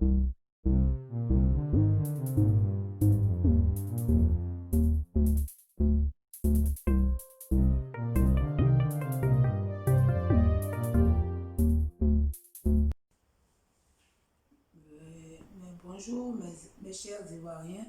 Bonjour mes chers Ivoiriens,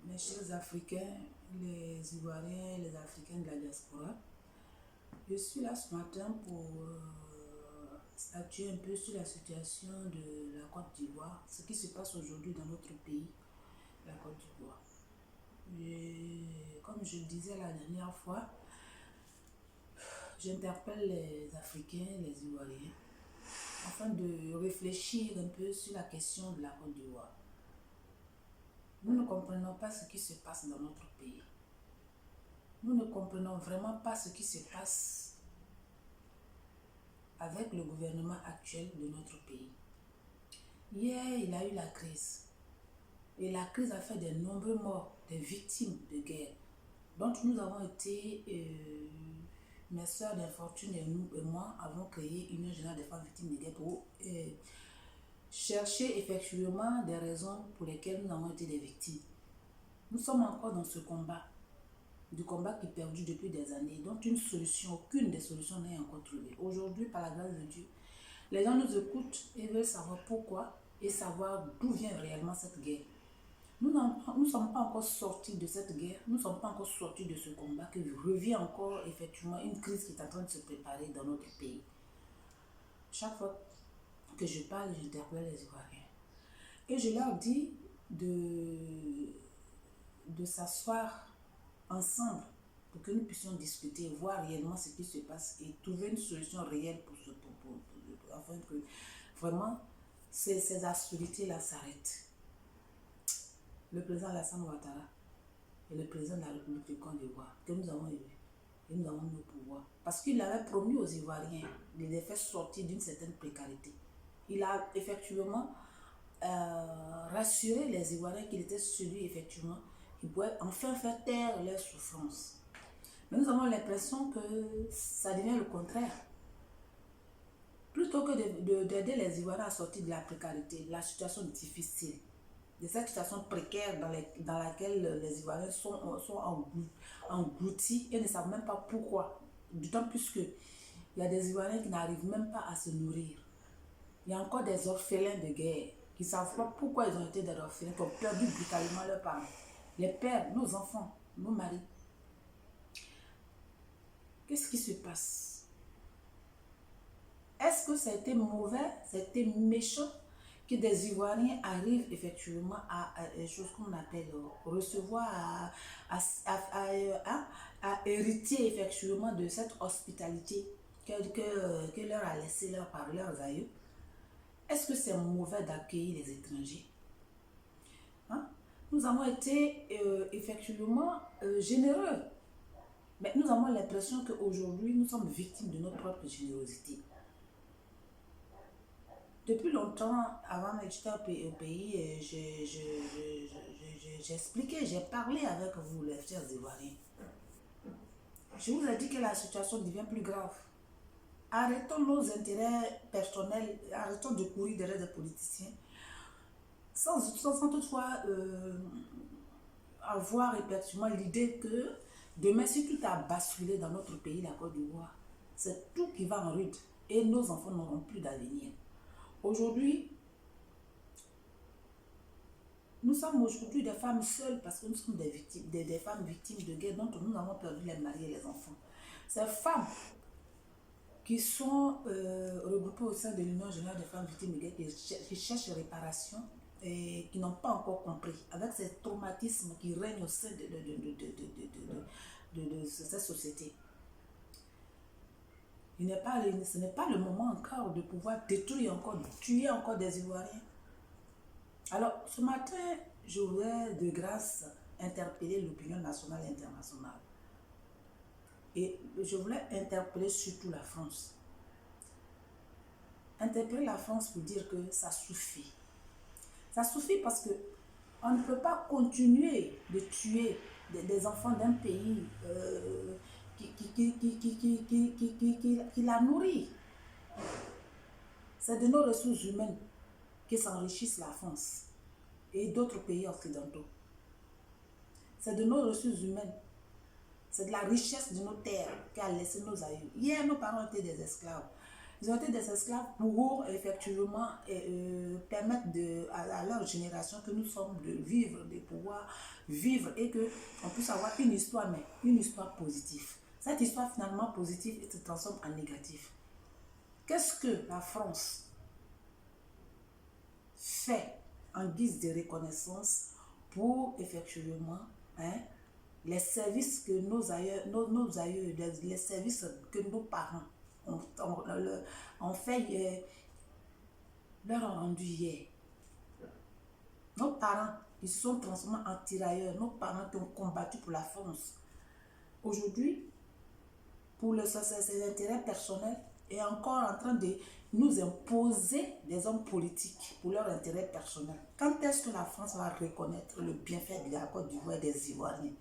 mes chers Africains, les Ivoiriens et les Africains de la diaspora. Je suis là ce matin pour statuer un peu sur la situation de la Côte d'Ivoire, ce qui se passe aujourd'hui dans notre pays, la Côte d'Ivoire. Comme je le disais la dernière fois, j'interpelle les Africains, les Ivoiriens, afin de réfléchir un peu sur la question de la Côte d'Ivoire. Nous ne comprenons pas ce qui se passe dans notre pays. Nous ne comprenons vraiment pas ce qui se passe avec le gouvernement actuel de notre pays. Hier, il a eu la crise. Et la crise a fait de nombreux morts, des victimes de guerre. Donc nous avons été, mes soeurs d'infortune et nous et moi avons créé une Union générale des femmes victimes de guerre pour chercher effectivement des raisons pour lesquelles nous avons été des victimes. Nous sommes encore dans ce combat, du combat qui perdure depuis des années, dont une solution, aucune des solutions n'est encore trouvée. Aujourd'hui, par la grâce de Dieu, les gens nous écoutent et veulent savoir pourquoi et savoir d'où vient réellement cette guerre. Nous ne sommes pas encore sortis de cette guerre, nous ne sommes pas encore sortis de ce combat, que revient encore effectivement une crise qui est en train de se préparer dans notre pays. Chaque fois que je parle, j'interpelle les Ivoiriens. Et je leur dis de s'asseoir ensemble pour que nous puissions discuter, voir réellement ce qui se passe et trouver une solution réelle afin que vraiment ces absurdités-là s'arrêtent. Le président Alassane Ouattara et le président de la République du Côte d'Ivoire, que nous avons élu, et nous avons nos pouvoirs. Parce qu'il avait promis aux Ivoiriens de les faire sortir d'une certaine précarité. Il a effectivement rassuré les Ivoiriens qu'il était celui, effectivement, qui pouvait enfin faire taire leurs souffrances. Mais nous avons l'impression que ça devient le contraire. Plutôt que d'aider les Ivoiriens à sortir de la précarité, de la situation difficile, de cette situation précaire dans laquelle les Ivoiriens sont engloutis et ne savent même pas pourquoi. D'autant plus qu'il y a des Ivoiriens qui n'arrivent même pas à se nourrir. Il y a encore des orphelins de guerre qui ne savent pas pourquoi ils ont été des orphelins, qui ont perdu brutalement leurs parents. Les pères, nos enfants, nos maris. Qu'est-ce qui se passe? Est-ce que ça a été mauvais, ça a été méchant que des Ivoiriens arrivent effectivement à des choses qu'on appelle recevoir, à hériter effectivement de cette hospitalité que leur a laissé leurs aïeux? Est-ce que c'est mauvais d'accueillir les étrangers? Nous avons été effectivement généreux. Mais nous avons l'impression qu'aujourd'hui, nous sommes victimes de notre propre générosité. Depuis longtemps, avant que j'étais au pays, j'ai expliqué, j'ai parlé avec vous, les chers Ivoiriens. Je vous ai dit que la situation devient plus grave. Arrêtons nos intérêts personnels, arrêtons de courir derrière des politiciens, sans toutefois avoir effectivement l'idée que demain, si tout a basculé dans notre pays, la Côte d'Ivoire, c'est tout qui va en rude et nos enfants n'auront plus d'avenir. Aujourd'hui, nous sommes aujourd'hui des femmes seules parce que nous sommes des femmes victimes de guerre dont nous avons perdu les maris et les enfants. Ces femmes qui sont regroupées au sein de l'Union générale des femmes victimes de guerre qui cherchent réparation et qui n'ont pas encore compris, avec ces traumatismes qui règnent au sein de cette société. Ce n'est pas le moment encore de pouvoir détruire encore, de tuer encore des Ivoiriens. Alors, ce matin, je voudrais de grâce interpeller l'opinion nationale et internationale. Et je voulais interpeller surtout la France. Interpeller la France pour dire que ça suffit. Ça suffit parce que on ne peut pas continuer de tuer des enfants d'un pays qui la nourrit. C'est de nos ressources humaines. qui s'enrichissent la France et d'autres pays occidentaux. C'est de nos ressources humaines. C'est de la richesse de nos terres qu'a laissé nos aïeux. Hier, nos parents étaient des esclaves. Ils ont été des esclaves pour effectivement permettre à leur génération que nous sommes de vivre, de pouvoir vivre et qu'on puisse avoir une histoire, mais une histoire positive. Cette histoire finalement positive se transforme en négatif. Qu'est-ce que la France fait en guise de reconnaissance pour effectivement les services que nos aïeux, les services que nos parents ont fait, leur ont rendu hier. Nos parents, ils se sont transformés en tirailleurs. Nos parents qui ont combattu pour la France. Aujourd'hui, pour ses intérêts personnels, est encore en train de nous imposer des hommes politiques pour leur intérêt personnel. Quand est-ce que la France va reconnaître le bienfait de la Côte d'Ivoire et des Ivoiriens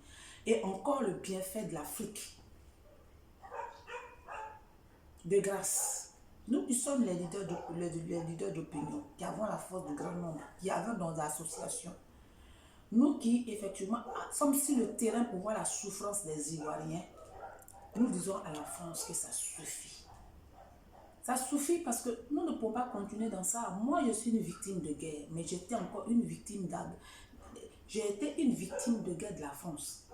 et encore le bienfait de l'Afrique? De grâce, nous qui sommes les leaders d'opinion, qui avons la force du grand nombre, qui avons dans l'association, nous qui effectivement sommes sur le terrain pour voir la souffrance des Ivoiriens, nous disons à la France que ça suffit. Ça suffit parce que nous ne pouvons pas continuer dans ça. Moi, je suis une victime de guerre, mais j'étais encore une victime d'âme. J'ai été une victime de guerre de la France.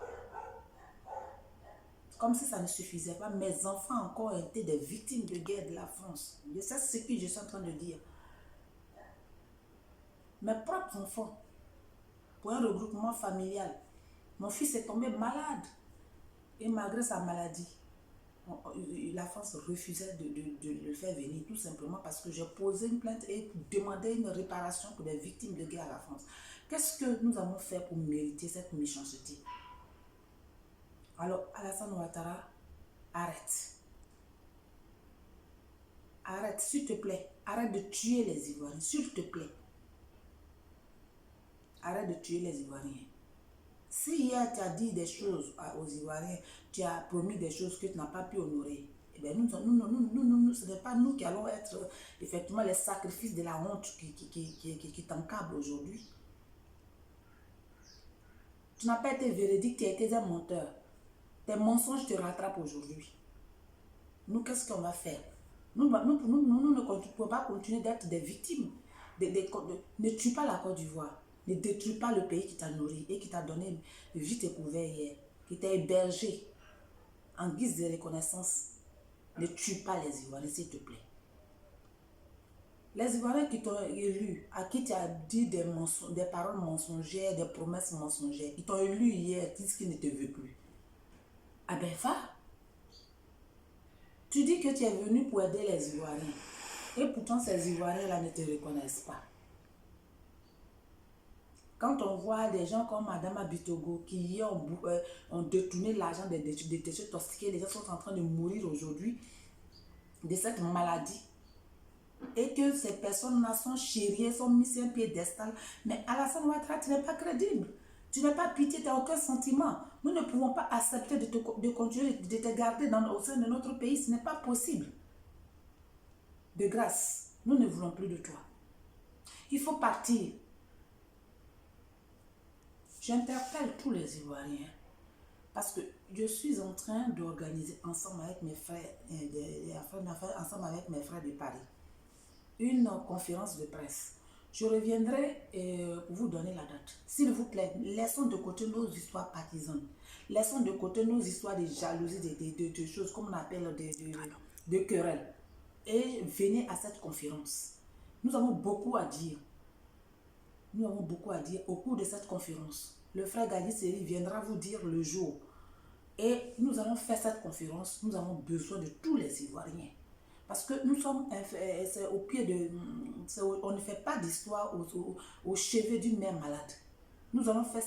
Comme si ça ne suffisait pas, mes enfants encore étaient des victimes de guerre de la France. C'est ce que je suis en train de dire. Mes propres enfants, pour un regroupement familial, mon fils est tombé malade. Et malgré sa maladie, la France refusait de le faire venir, tout simplement parce que j'ai posé une plainte et demandé une réparation pour les victimes de guerre à la France. Qu'est-ce que nous avons fait pour mériter cette méchanceté? Alors, Alassane Ouattara, arrête. Arrête, s'il te plaît. Arrête de tuer les Ivoiriens, s'il te plaît. Arrête de tuer les Ivoiriens. Si hier tu as dit des choses aux Ivoiriens, tu as promis des choses que tu n'as pas pu honorer, eh bien ce n'est pas nous qui allons être effectivement les sacrifices de la honte qui t'encable aujourd'hui. Tu n'as pas été véridique, tu as été un menteur. Tes mensonges te rattrapent aujourd'hui. Nous, qu'est-ce qu'on va faire? Nous ne pouvons pas continuer d'être des victimes. Ne tue pas la Côte d'Ivoire. Ne détruis pas le pays qui t'a nourri et qui t'a donné vite et couvert hier, qui t'a hébergé en guise de reconnaissance. Ne tue pas les Ivoiriens, s'il te plaît. Les Ivoiriens qui t'ont élu, à qui tu as dit des paroles mensongères, des promesses mensongères, ils t'ont élu hier, disent qu'ils ne te veulent plus. Ah ben va. Tu dis que tu es venu pour aider les Ivoiriens. Et pourtant, ces Ivoiriens-là ne te reconnaissent pas. Quand on voit des gens comme Madame Abitogo qui ont détourné l'argent des déchets toxiques, les gens sont en train de mourir aujourd'hui de cette maladie. Et que ces personnes-là sont chéries, sont mises sur un piédestal. Mais Alassane Ouattara, tu n'es pas crédible. Tu n'as pas pitié, tu n'as aucun sentiment. Nous ne pouvons pas accepter de continuer de te garder au sein de notre pays. Ce n'est pas possible. De grâce, nous ne voulons plus de toi. Il faut partir. J'interpelle tous les Ivoiriens parce que je suis en train d'organiser ensemble avec mes frères, de Paris, une conférence de presse. Je reviendrai pour vous donner la date. S'il vous plaît, laissons de côté nos histoires partisanes. Laissons de côté nos histoires de jalousie, de choses comme on appelle de querelles. Et venez à cette conférence. Nous avons beaucoup à dire. Nous avons beaucoup à dire au cours de cette conférence. Le frère Gali Seri viendra vous dire le jour. Et nous allons faire cette conférence. Nous avons besoin de tous les Ivoiriens. Parce que nous sommes au pied de... On ne fait pas d'histoire au chevet d'une mère malade. Nous allons faire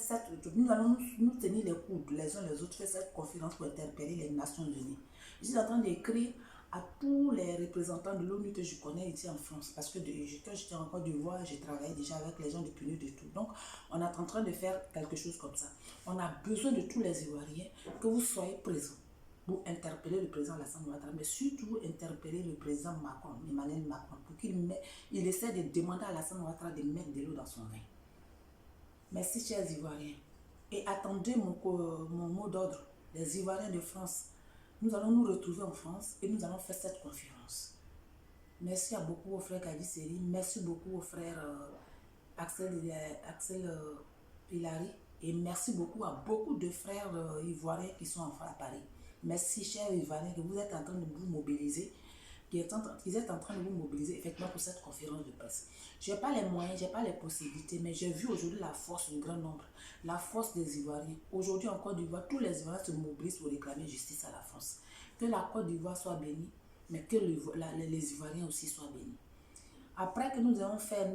nous allons nous tenir les coudes les uns les autres, faire cette conférence pour interpeller les Nations Unies. Je suis en train d'écrire à tous les représentants de l'ONU que je connais ici en France. Parce que quand j'étais en Côte d'Ivoire, j'ai travaillé déjà avec les gens du PNUD et tout. Donc, on est en train de faire quelque chose comme ça. On a besoin de tous les Ivoiriens, que vous soyez présents. pour interpeller le président Alassane Ouattara, mais surtout interpeller le président Macron, Emmanuel Macron, pour il essaie de demander à Alassane Ouattara de mettre de l'eau dans son vin. Merci, chers Ivoiriens. Et attendez mon mot d'ordre. Les Ivoiriens de France, nous allons nous retrouver en France et nous allons faire cette conférence. Merci à beaucoup aux frères Kadi Seri, merci beaucoup aux frères Axel Hilary, et merci beaucoup à beaucoup de frères ivoiriens qui sont à Paris. Merci, chers Ivoiriens, que vous êtes en train de vous mobiliser, qu'ils êtes en train de vous mobiliser effectivement pour cette conférence de presse. Je n'ai pas les moyens, je n'ai pas les possibilités, mais j'ai vu aujourd'hui la force du grand nombre, la force des Ivoiriens. Aujourd'hui en Côte d'Ivoire, tous les Ivoiriens se mobilisent pour réclamer justice à la France. Que la Côte d'Ivoire soit bénie, mais que les Ivoiriens aussi soient bénis. Après que nous avons fait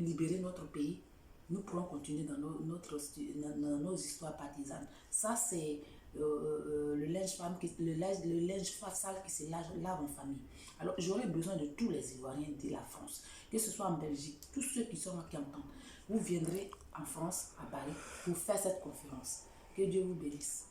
libérer notre pays, nous pourrons continuer dans nos histoires partisanes. Ça, c'est le linge sale qui se lave en famille. Alors, j'aurais besoin de tous les Ivoiriens de la France, que ce soit en Belgique, tous ceux qui sont qui entendent. Vous viendrez en France, à Paris, pour faire cette conférence. Que Dieu vous bénisse.